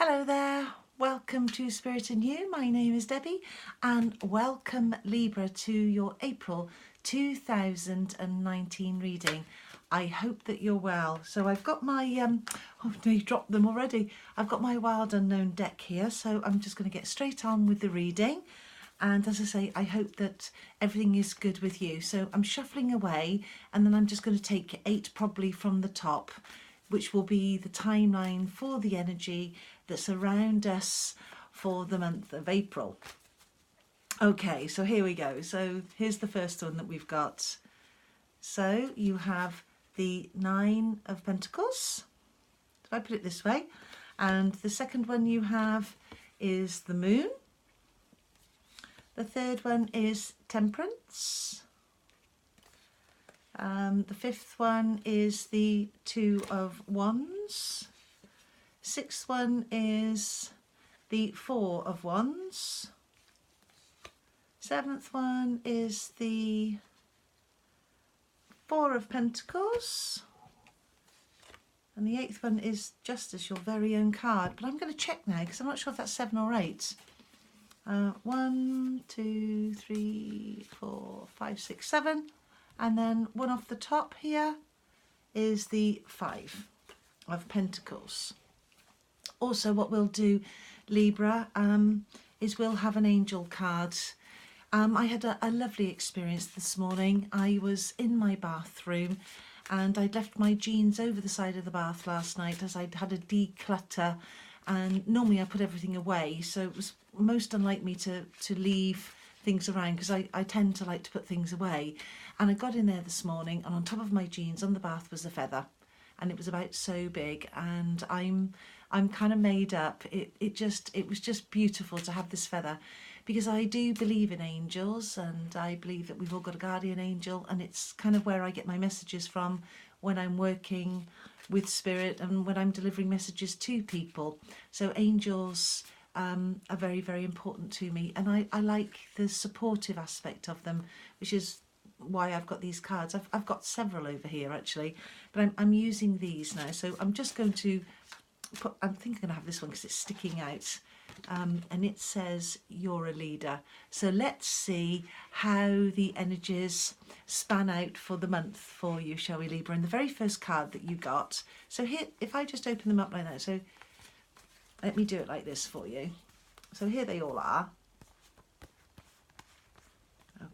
Hello there, welcome to Spirit and You. My name is Debbie and welcome Libra to your April 2019 reading. I hope that you're well. So I've got my, oh no, you dropped them already. I've got my Wild Unknown deck here, so I'm just going to get straight on with the reading. And as I say, I hope that everything is good with you. So I'm shuffling away and then I'm just going to take 8 probably from the top, which will be the timeline for the energy that's around us for the month of April. Okay, so here we go. So here's the first one that we've got. So you have the 9 of Pentacles, if I put it this way, and the second one you have is the Moon. The third one is Temperance. The fifth one is the 2 of Wands. Sixth one is the 4 of Wands. Seventh one is the 4 of Pentacles. And the 8th one is Justice, your very own card. But I'm going to check now because I'm not sure if that's 7 or 8. 1, 2, 3, 4, 5, 6, 7. And then one off the top here is the 5 of Pentacles. Also, what we'll do, Libra, is we'll have an angel card. I had a lovely experience this morning. I was in my bathroom and I'd left my jeans over the side of the bath last night as I'd had a declutter, and normally I put everything away, so it was most unlike me to leave things around because I tend to like to put things away. And I got in there this morning and on top of my jeans on the bath was a feather, and it was about so big, and I'm kind of made up. It was just beautiful to have this feather, because I do believe in angels and I believe that we've all got a guardian angel, and it's kind of where I get my messages from when I'm working with spirit and when I'm delivering messages to people. So angels are very, very important to me, and I like the supportive aspect of them, which is why I've got these cards. I've got several over here actually, but I'm using these now. So I'm just going to put, I think I'm going to have this one because it's sticking out, and it says you're a leader. So let's see how the energies span out for the month for you, shall we, Libra? And the very first card that you got, so here, if I just open them up like that, so let me do it like this for you. So here they all are.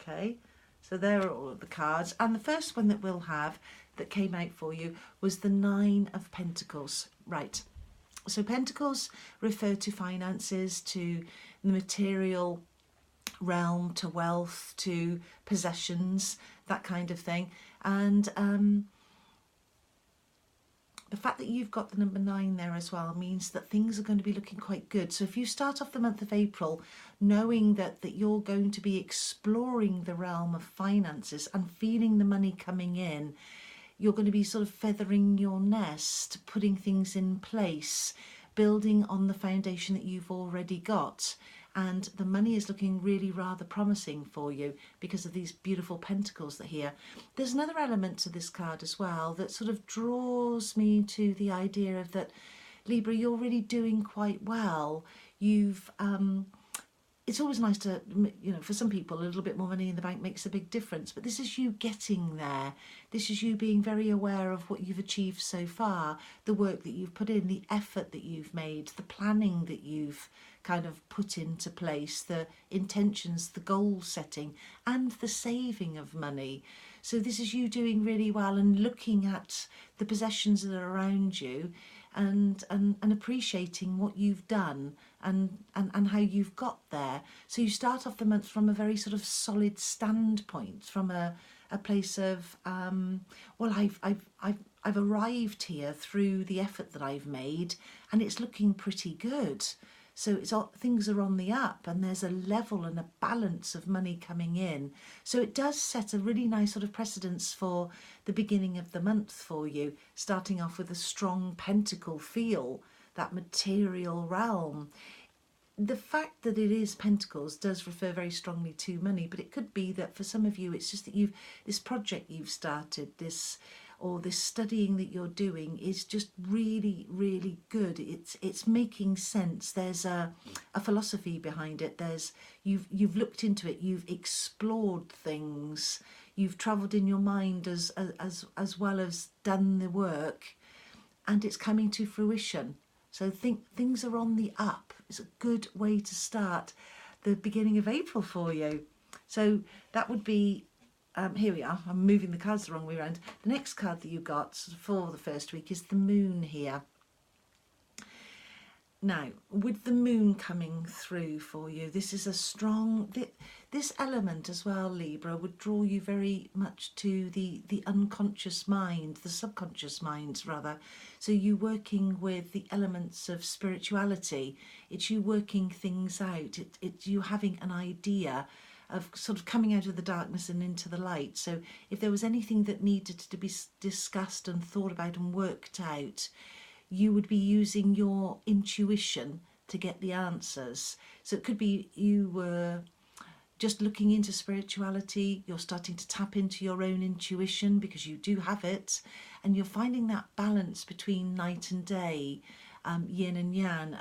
Okay, so there are all of the cards, and the first one that we'll have that came out for you was the 9 of Pentacles. Right, so Pentacles refer to finances, to the material realm, to wealth, to possessions, that kind of thing. And the fact that you've got the number 9 there as well means that things are going to be looking quite good. So if you start off the month of April knowing that you're going to be exploring the realm of finances and feeling the money coming in, you're going to be sort of feathering your nest, putting things in place, building on the foundation that you've already got. And the money is looking really rather promising for you because of these beautiful pentacles that are here. There's another element to this card as well that sort of draws me to the idea of that, Libra, you're really doing quite well. You've it's always nice to, you know, for some people a little bit more money in the bank makes a big difference, but this is you getting there. This is you being very aware of what you've achieved so far, the work that you've put in, the effort that you've made, the planning that you've kind of put into place, the intentions, the goal setting, and the saving of money. So this is you doing really well and looking at the possessions that are around you and appreciating what you've done and how you've got there. So you start off the month from a very sort of solid standpoint, from a place of well, I've arrived here through the effort that I've made, and it's looking pretty good. So it's all, things are on the up, and there's a level and a balance of money coming in. So it does set a really nice sort of precedence for the beginning of the month for you, starting off with a strong pentacle feel, that material realm. The fact that it is pentacles does refer very strongly to money, but it could be that for some of you it's just that you've this project you've started, this or this studying that you're doing is just really, really good. It's making sense. There's a philosophy behind it. You've looked into it. You've explored things. You've travelled in your mind as well as done the work, and it's coming to fruition. So things are on the up. It's a good way to start the beginning of April for you. So that would be, here we are, I'm moving the cards the wrong way around. The next card that you got for the first week is the moon here. Now, with the moon coming through for you, this is a strong, this element as well, Libra, would draw you very much to the unconscious mind, the subconscious minds rather. So you working with the elements of spirituality. It's you working things out. It's you having an idea of sort of coming out of the darkness and into the light. So if there was anything that needed to be discussed and thought about and worked out, you would be using your intuition to get the answers. So it could be you were just looking into spirituality, you're starting to tap into your own intuition because you do have it, and you're finding that balance between night and day, yin and yang,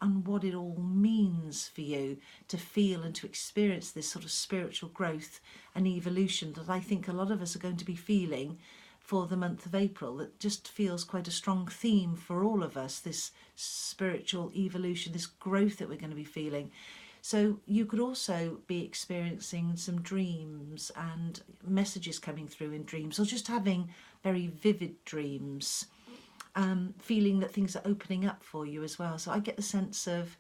and what it all means for you to feel and to experience this sort of spiritual growth and evolution that I think a lot of us are going to be feeling for the month of April. That just feels quite a strong theme for all of us, this spiritual evolution, this growth that we're going to be feeling. So you could also be experiencing some dreams and messages coming through in dreams, or just having very vivid dreams, feeling that things are opening up for you as well. So I get the sense of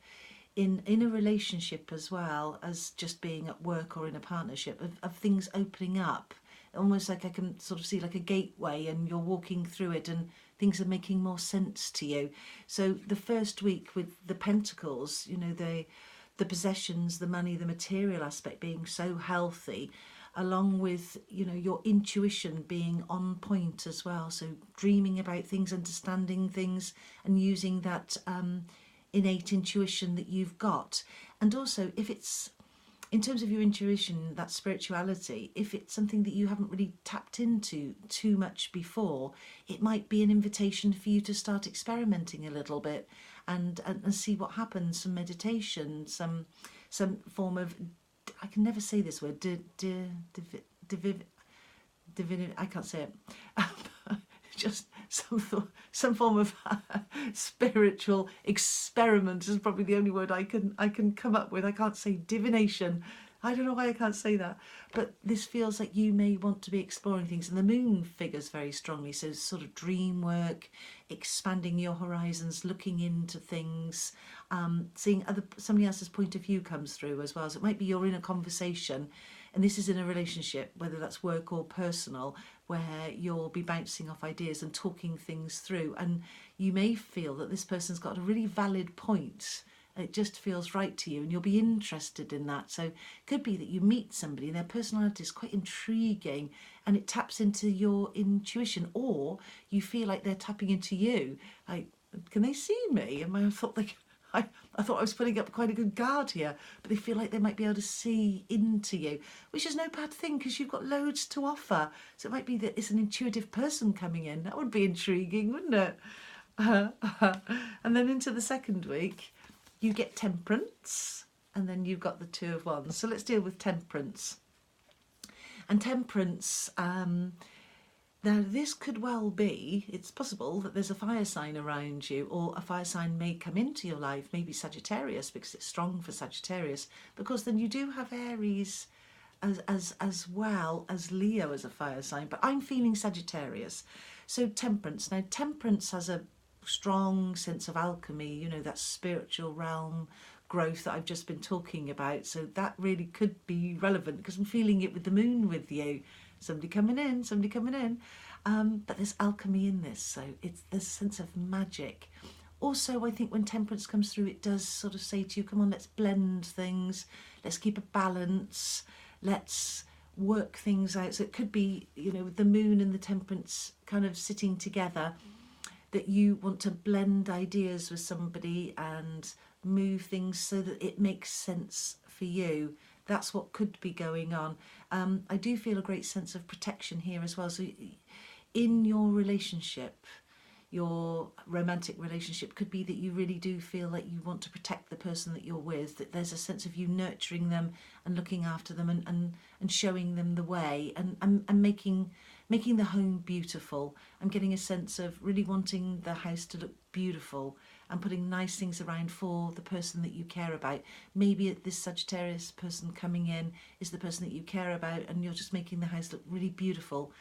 in a relationship as well as just being at work or in a partnership, of things opening up, almost like I can sort of see like a gateway, and you're walking through it and things are making more sense to you. So the first week with the Pentacles, you know, the possessions, the money, the material aspect being so healthy, along with, you know, your intuition being on point as well. So dreaming about things, understanding things, and using that innate intuition that you've got. And also, if it's in terms of your intuition, that spirituality, if it's something that you haven't really tapped into too much before, it might be an invitation for you to start experimenting a little bit and see what happens. Some meditation, some form of, I can never say this word, I can't say it. Just some form of spiritual experiment is probably the only word I can come up with. I can't say divination. I don't know why I can't say that, but this feels like you may want to be exploring things, and the moon figures very strongly. So sort of dream work, expanding your horizons, looking into things, seeing somebody else's point of view comes through as well. So it might be you're in a conversation, and this is in a relationship, whether that's work or personal, where you'll be bouncing off ideas and talking things through, and you may feel that this person's got a really valid point. It just feels right to you, and you'll be interested in that. So it could be that you meet somebody and their personality is quite intriguing and it taps into your intuition, or you feel like they're tapping into you. Like, can they see me? And I thought I thought I was putting up quite a good guard here, but they feel like they might be able to see into you, which is no bad thing because you've got loads to offer. So it might be that it's an intuitive person coming in. That would be intriguing, wouldn't it? And then into the second week, you get Temperance, and then you've got the Two of Wands. So let's deal with Temperance. And Temperance, now this could well be, it's possible that there's a fire sign around you, or a fire sign may come into your life, maybe Sagittarius, because it's strong for Sagittarius, because then you do have Aries as well as Leo as a fire sign, but I'm feeling Sagittarius. So Temperance. Now Temperance has a strong sense of alchemy, you know, that spiritual realm growth that I've just been talking about. So that really could be relevant because I'm feeling it with the moon with you. Somebody coming in. But there's alchemy in this, so there's a sense of magic. Also, I think when Temperance comes through, it does sort of say to you, come on, let's blend things, let's keep a balance, let's work things out. So it could be, you know, with the moon and the Temperance kind of sitting together, that you want to blend ideas with somebody and move things so that it makes sense for you. That's what could be going on. I do feel a great sense of protection here as well. So in your relationship, your romantic relationship, could be that you really do feel like you want to protect the person that you're with, that there's a sense of you nurturing them and looking after them and showing them the way and making the home beautiful. I'm getting a sense of really wanting the house to look beautiful and putting nice things around for the person that you care about. Maybe this Sagittarius person coming in is the person that you care about, and you're just making the house look really beautiful.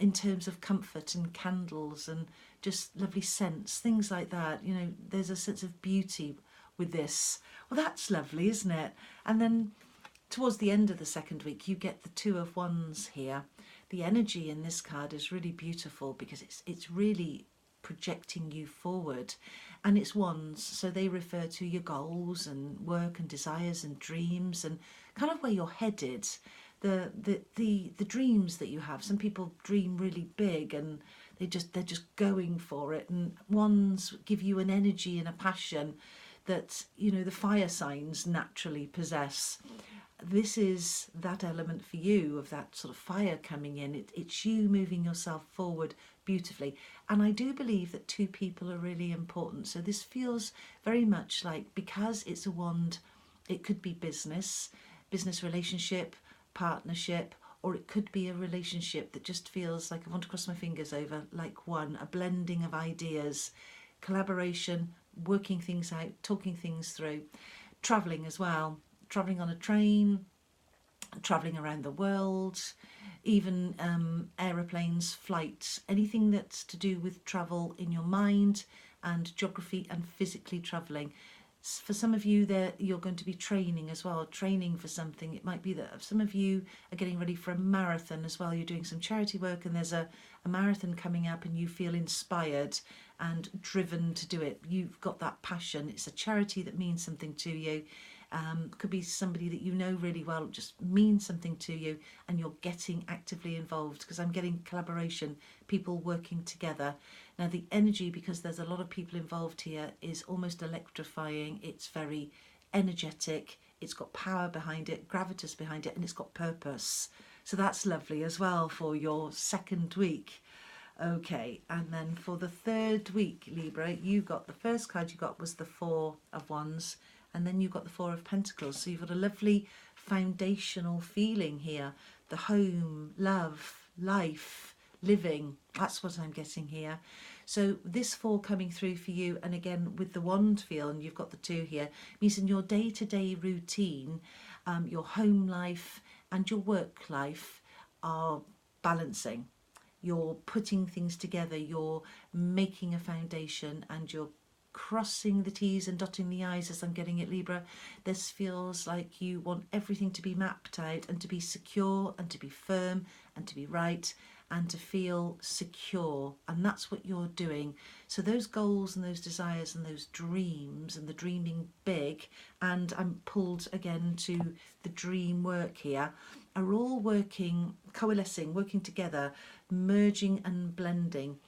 In terms of comfort and candles and just lovely scents, things like that. You know, there's a sense of beauty with this. Well, that's lovely, isn't it? And then towards the end of the second week, you get the Two of Wands here. The energy in this card is really beautiful because it's really projecting you forward, and it's wands, so they refer to your goals and work and desires and dreams and kind of where you're headed. The dreams that you have. Some people dream really big and they're just going for it, and wands give you an energy and a passion that, you know, the fire signs naturally possess. This is that element for you of that sort of fire coming in. It's you moving yourself forward beautifully. And I do believe that two people are really important. So this feels very much like, because it's a wand, it could be business relationship, partnership, or it could be a relationship that just feels like, I want to cross my fingers over, like one, a blending of ideas, collaboration, working things out, talking things through, travelling as well. Travelling on a train, travelling around the world, even aeroplanes, flights, anything that's to do with travel in your mind and geography and physically travelling. For some of you there, you're going to be training as well, training for something. It might be that some of you are getting ready for a marathon as well. You're doing some charity work and there's a marathon coming up and you feel inspired and driven to do it. You've got that passion. It's a charity that means something to you. Could be somebody that you know really well, just means something to you, and you're getting actively involved, because I'm getting collaboration, people working together. Now the energy, because there's a lot of people involved here, is almost electrifying. It's very energetic, it's got power behind it, gravitas behind it, and it's got purpose. So that's lovely as well for your second week. Okay, and then for the third week, Libra, you got, the first card you got was the Four of Wands, and then you've got the Four of Pentacles. So you've got a lovely foundational feeling here. The home, love, life, living. That's what I'm getting here. So this four coming through for you, and again with the wand feel, and you've got the two here, means in your day-to-day routine, your home life and your work life are balancing. You're putting things together, you're making a foundation, and you're crossing the T's and dotting the I's, as I'm getting it, Libra. This feels like you want everything to be mapped out and to be secure and to be firm and to be right and to feel secure, and that's what you're doing. So those goals and those desires and those dreams and the dreaming big, and I'm pulled again to the dream work here, are all working, coalescing, working together, merging and blending.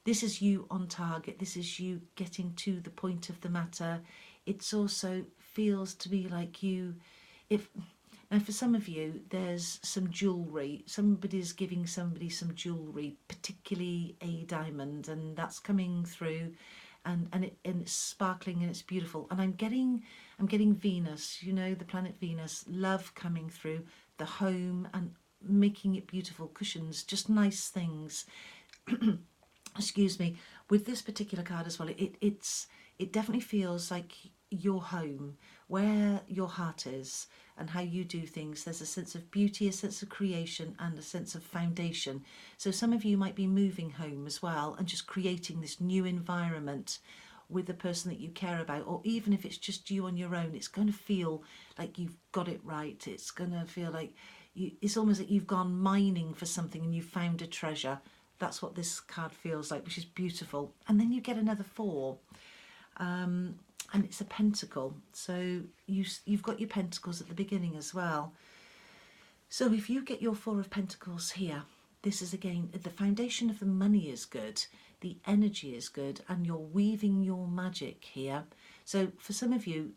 This is you on target. This is you getting to the point of the matter. It's also feels to be like you, now for some of you, there's some jewellery. Somebody's giving somebody some jewellery, particularly a diamond, and that's coming through, and it's sparkling and it's beautiful. And I'm getting Venus, you know, the planet Venus, love coming through, the home and making it beautiful, cushions, just nice things. Excuse me, with this particular card as well, it definitely feels like your home, where your heart is and how you do things. There's a sense of beauty, a sense of creation, and a sense of foundation. So some of you might be moving home as well and just creating this new environment with the person that you care about, or even if it's just you on your own, it's going to feel like you've got it right. It's going to feel like it's almost like you've gone mining for something and you found a treasure. That's what this card feels like, which is beautiful. And then you get another four, and it's a pentacle. So you've got your pentacles at the beginning as well. So if you get your Four of Pentacles here, this is again, the foundation of the money is good, the energy is good, and you're weaving your magic here. So for some of you,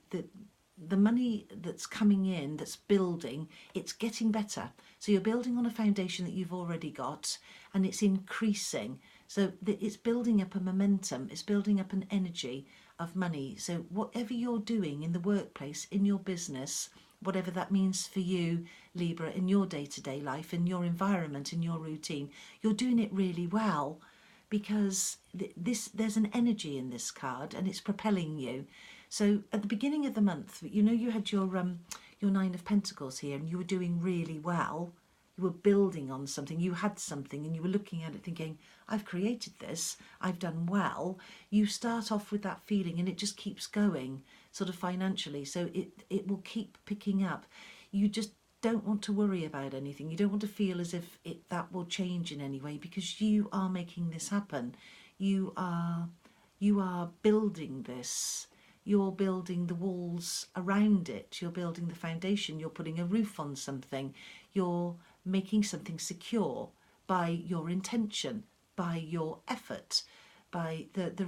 the money that's coming in, that's building, it's getting better. So you're building on a foundation that you've already got, and it's increasing. So it's building up a momentum, it's building up an energy of money. So whatever you're doing in the workplace, in your business, whatever that means for you, Libra, in your day-to-day life, in your environment, in your routine, you're doing it really well, because there's an energy in this card and it's propelling you. So at the beginning of the month, you know, you had your Nine of Pentacles here, and you were doing really well. You were building on something, you had something, and you were looking at it thinking, I've created this, I've done well. You start off with that feeling and it just keeps going, sort of financially. So it will keep picking up. You just don't want to worry about anything. You don't want to feel as if that will change in any way, because you are making this happen. You are building this. You're building the walls around it. You're building the foundation. You're putting a roof on something. You're making something secure by your intention, by your effort, by the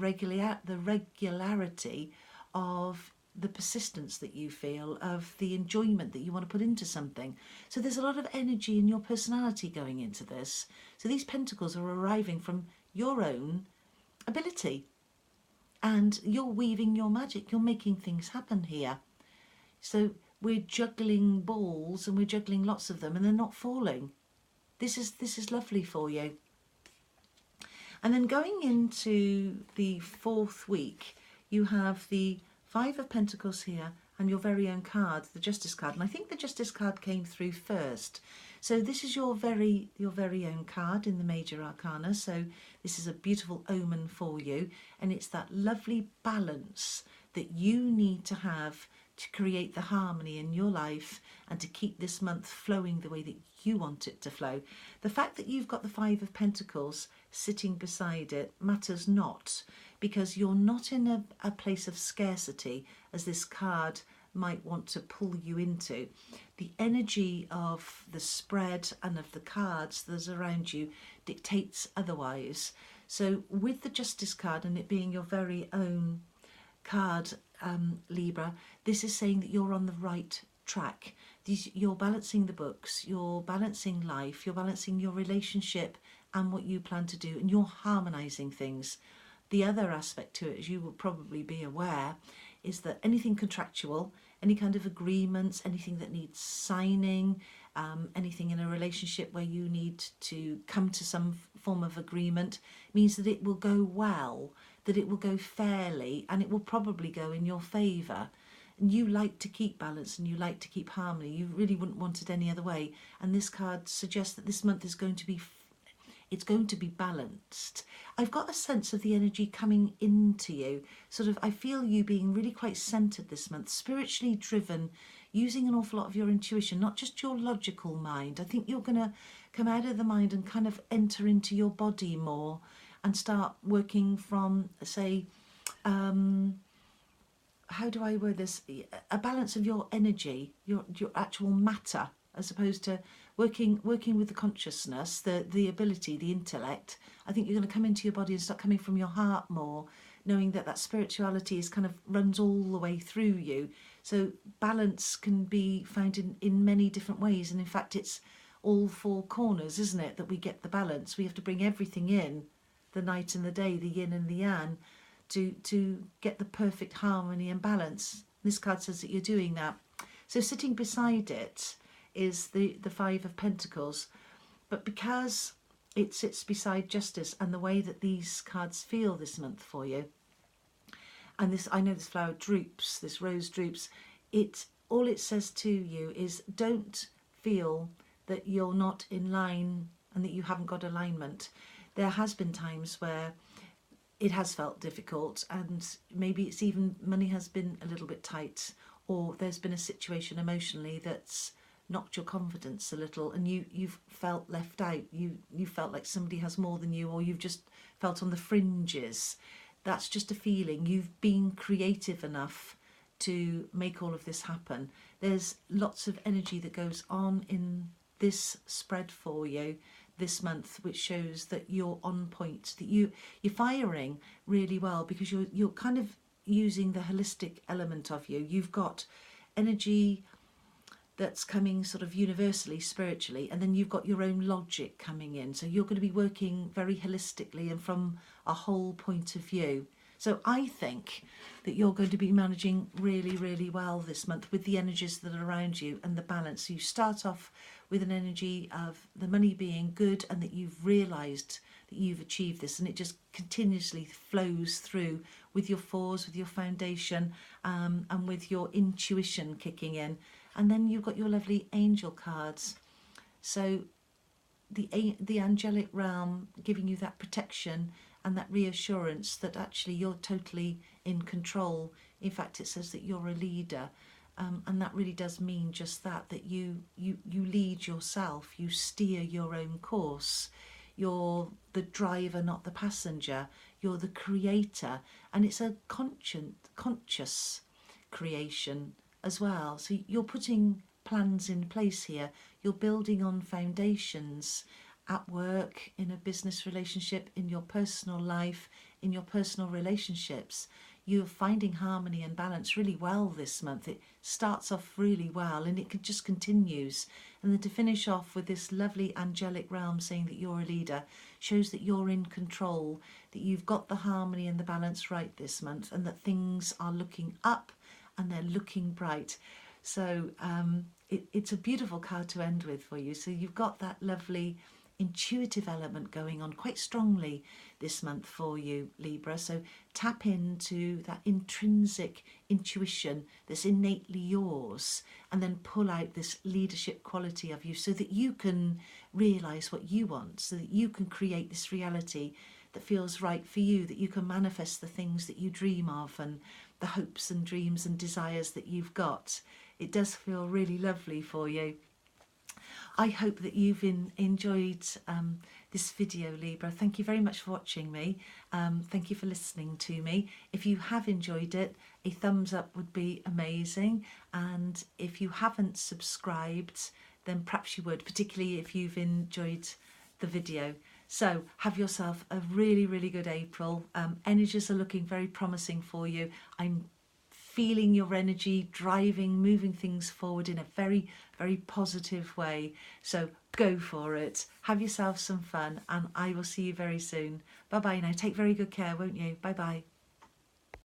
regularity of the persistence that you feel, of the enjoyment that you want to put into something. So there's a lot of energy in your personality going into this. So these pentacles are arriving from your own ability, and you're weaving your magic. You're making things happen here. So we're juggling balls, and we're juggling lots of them, and they're not falling. This is lovely for you. And then going into the fourth week, you have the Five of Pentacles here and your very own card, the Justice card. And I think the Justice card came through first. So this is your very own card in the Major Arcana. So this is a beautiful omen for you. And it's that lovely balance that you need to have to create the harmony in your life and to keep this month flowing the way that you want it to flow. The fact that you've got the Five of Pentacles sitting beside it matters not, because you're not in a place of scarcity, as this card might want to pull you into. The energy of the spread and of the cards that's around you dictates otherwise. So with the Justice card and it being your very own card, Libra, this is saying that you're on the right track. You're balancing the books, you're balancing life, you're balancing your relationship and what you plan to do, and you're harmonizing things. The other aspect to it, as you will probably be aware, is that anything contractual, any kind of agreements, anything that needs signing, anything in a relationship where you need to come to some form of agreement, means that it will go well, that it will go fairly, and it will probably go in your favour. And you like to keep balance and you like to keep harmony. You really wouldn't want it any other way. And this card suggests that this month is going to be balanced. I've got a sense of the energy coming into you. Sort of, I feel you being really quite centered this month, spiritually driven, using an awful lot of your intuition, not just your logical mind. I think you're going to come out of the mind and kind of enter into your body more and start working from, say, how do I word this? A balance of your energy, your actual matter, as opposed to working with the consciousness, the ability, the intellect. I think you're going to come into your body and start coming from your heart more, knowing that spirituality is kind of runs all the way through you. So balance can be found in many different ways, and in fact it's all four corners, isn't it, that we get the balance. We have to bring everything in, the night and the day, the yin and the yang, to get the perfect harmony and balance. This card says that you're doing that. So sitting beside it is the Five of Pentacles, but because it sits beside Justice and the way that these cards feel this month for you, and this, I know this flower droops, this rose droops, all it says to you is don't feel that you're not in line and that you haven't got alignment. There has been times where it has felt difficult, and maybe it's even money has been a little bit tight, or there's been a situation emotionally that's knocked your confidence a little, and you've felt left out. You felt like somebody has more than you, or you've just felt on the fringes. That's just a feeling. You've been creative enough to make all of this happen. There's lots of energy that goes on in this spread for you this month, which shows that you're on point, that you're firing really well, because you're kind of using the holistic element of you. You've got energy that's coming sort of universally, spiritually, and then you've got your own logic coming in. So you're going to be working very holistically and from a whole point of view. So I think that you're going to be managing really, really well this month with the energies that are around you and the balance. So you start off with an energy of the money being good and that you've realised that you've achieved this, and it just continuously flows through with your fours, with your foundation, and with your intuition kicking in. And then you've got your lovely angel cards. So the angelic realm giving you that protection and that reassurance that actually you're totally in control. In fact, it says that you're a leader, and that really does mean just that you lead yourself, you steer your own course. You're the driver, not the passenger. You're the creator, and it's a conscious creation as well. So you're putting plans in place here. You're building on foundations at work, in a business relationship, in your personal life, in your personal relationships. You're finding harmony and balance really well this month. It starts off really well and it just continues. And then to finish off with this lovely angelic realm saying that you're a leader shows that you're in control, that you've got the harmony and the balance right this month, and that things are looking up and they're looking bright. So it's a beautiful card to end with for you. So you've got that lovely intuitive element going on quite strongly this month for you, Libra. So tap into that intrinsic intuition that's innately yours, and then pull out this leadership quality of you so that you can realise what you want, so that you can create this reality that feels right for you, that you can manifest the things that you dream of and the hopes and dreams and desires that you've got. It does feel really lovely for you. I hope that you've enjoyed this video, Libra. Thank you very much for watching me. Thank you for listening to me. If you have enjoyed it, a thumbs up would be amazing. And if you haven't subscribed, then perhaps you would, particularly if you've enjoyed the video. So have yourself a really, really good April. Energies are looking very promising for you. I'm feeling your energy driving, moving things forward in a very, very positive way. So go for it. Have yourself some fun, and I will see you very soon. Bye bye now. Take very good care, won't you? Bye bye.